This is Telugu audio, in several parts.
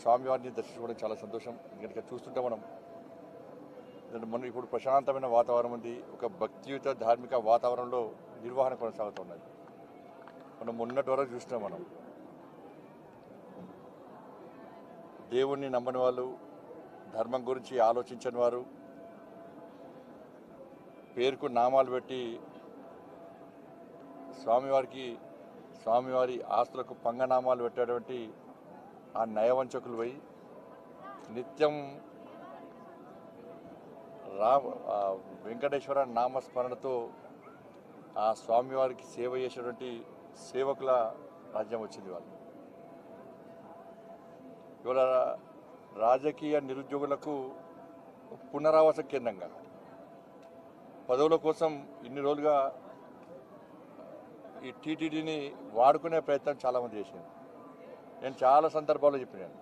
స్వామివారిని దర్శించుకోవడం చాలా సంతోషం. ఎందుకంటే చూస్తుంటే మనం మనం ఇప్పుడు ప్రశాంతమైన వాతావరణం ఉంది. ఒక భక్తియుత ధార్మిక వాతావరణంలో నిర్వహణ కొనసాగుతున్నది. మనం మొన్నటి వరకు చూసినాం. మనం దేవుణ్ణి నమ్మని వాళ్ళు, ధర్మం గురించి ఆలోచించని వారు, పేరుకు నామాలు పెట్టి స్వామివారి ఆస్తులకు పంగనామాలు పెట్టేటువంటి ఆ నయవంచకులు పోయి నిత్యం వెంకటేశ్వర నామస్మరణతో ఆ స్వామివారికి సేవ చేసేటువంటి సేవకుల రాజ్యం వచ్చింది వాళ్ళు. ఇవాళ రాజకీయ నిరుద్యోగులకు పునరావాస కేంద్రంగా పదవుల కోసం ఇన్ని రోజులుగా ఈ టీటీడీని వాడుకునే ప్రయత్నం చాలామంది చేసింది. నేను చాలా సందర్భాల్లో చెప్పినాను,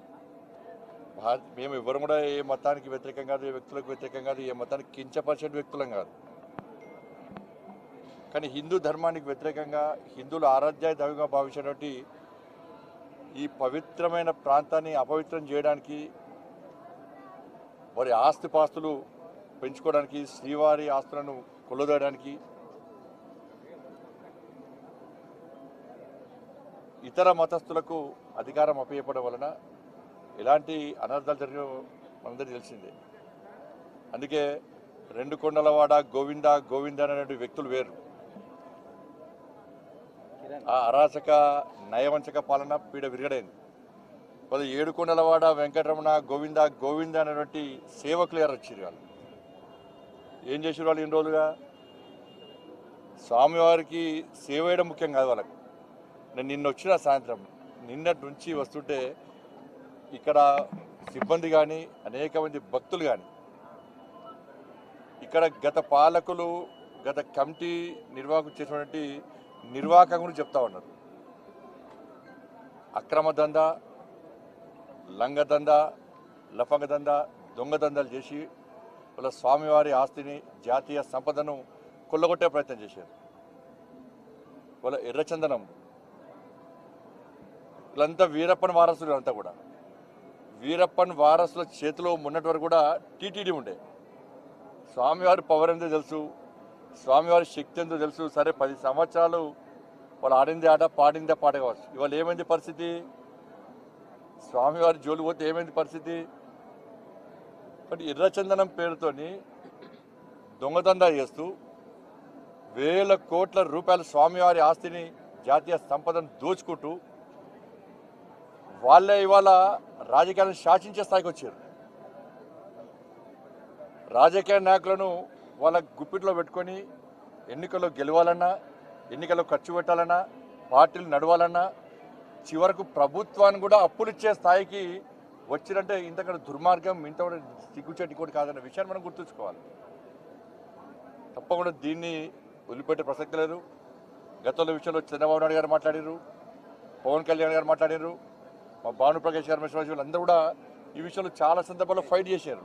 మేము ఎవరు కూడా ఏ మతానికి వ్యతిరేకం కాదు, ఏ వ్యక్తులకు వ్యతిరేకం కాదు, ఏ మతానికి కించపరిచే వ్యక్తులం కాదు. కానీ హిందూ ధర్మానికి వ్యతిరేకంగా హిందువులు ఆరాధ్య దైవంగా భావించినటువంటి ఈ పవిత్రమైన ప్రాంతాన్ని అపవిత్రం చేయడానికి, వారి ఆస్తిపాస్తులు పెంచుకోవడానికి, శ్రీవారి ఆస్తులను కొల్లదోయడానికి, ఇతర మతస్థులకు అధికారం అప్పచెప్పడం వలన ఎలాంటి అనర్థాలు జరిగిన మనందరికీ తెలిసిందే. అందుకే రెండు కొండలవాడ గోవింద గోవింద అనేటువంటి వ్యక్తులు వేరు. ఆ అరాచక నయవంచక పాలన పీడ విరగడైంది. కొద్ది ఏడుకొండలవాడ వెంకటరమణ గోవింద గోవింద అనేటువంటి సేవకులు గారు వచ్చారు. వాళ్ళు ఏం చేసారు? వాళ్ళు ఇన్ని రోజులుగా స్వామివారికి సేవ చేయడం ముఖ్యం కాదు వాళ్ళకు. నేను నిన్న వచ్చిన సాయంత్రం, నిన్నటి నుంచి వస్తుంటే ఇక్కడ సిబ్బంది కానీ అనేక మంది భక్తులు కానీ ఇక్కడ గత పాలకులు, గత కమిటీ నిర్వాహకులు చేసినటువంటి నిర్వాహకం గురించి చెప్తా ఉన్నారు. అక్రమ దందా, లంగ దందా, లఫంగ దందా, దొంగ దందాలు చేసి వాళ్ళ స్వామివారి ఆస్తిని, జాతీయ సంపదను కొల్లగొట్టే ప్రయత్నం చేశారు. వాళ్ళ ఎర్రచందనం, వీళ్ళంతా వీరప్పన్ వారసులు. అంతా కూడా వీరప్పన్ వారసుల చేతిలో మొన్నటి వరకు కూడా టీటీడీ ఉండే. స్వామివారి పవర్ ఎంతో తెలుసు, స్వామివారి శక్తి ఎంతో తెలుసు. సరే 10 సంవత్సరాలు వాళ్ళు ఆడిందే ఆట, పాడిందే పాట కావచ్చు. ఇవాళ ఏమైంది పరిస్థితి? స్వామివారి జోలు పోతే ఏమైంది పరిస్థితి? బట్ ఎర్రచందనం పేరుతోని దొంగదందా చేస్తూ వేల కోట్ల రూపాయల స్వామివారి ఆస్తిని, జాతీయ సంపదను దోచుకుంటూ వాళ్ళే ఇవాళ రాజకీయాలను శాసించే స్థాయికి వచ్చారు. రాజకీయ నాయకులను వాళ్ళ గుప్పిట్లో పెట్టుకొని ఎన్నికల్లో గెలవాలన్నా, ఎన్నికల్లో ఖర్చు పెట్టాలన్నా, పార్టీలు నడవాలన్నా, చివరకు ప్రభుత్వాన్ని కూడా అప్పులు ఇచ్చే స్థాయికి వచ్చినంటే ఇంతకంటే దుర్మార్గం, ఇంత సిగ్గుచెట్టి కూడా కాదన్న విషయాన్ని మనం గుర్తుంచుకోవాలి. తప్పకుండా దీన్ని వదిలిపెట్టే ప్రసక్తి లేదు. గతంలో విషయంలో చంద్రబాబు నాయుడు గారు మాట్లాడారు, పవన్ కళ్యాణ్ గారు మాట్లాడారు, మా భానుప్రకాష్ గారు, అందరూ కూడా ఈ విషయంలో చాలా సందర్భాల్లో ఫైట్ చేశారు.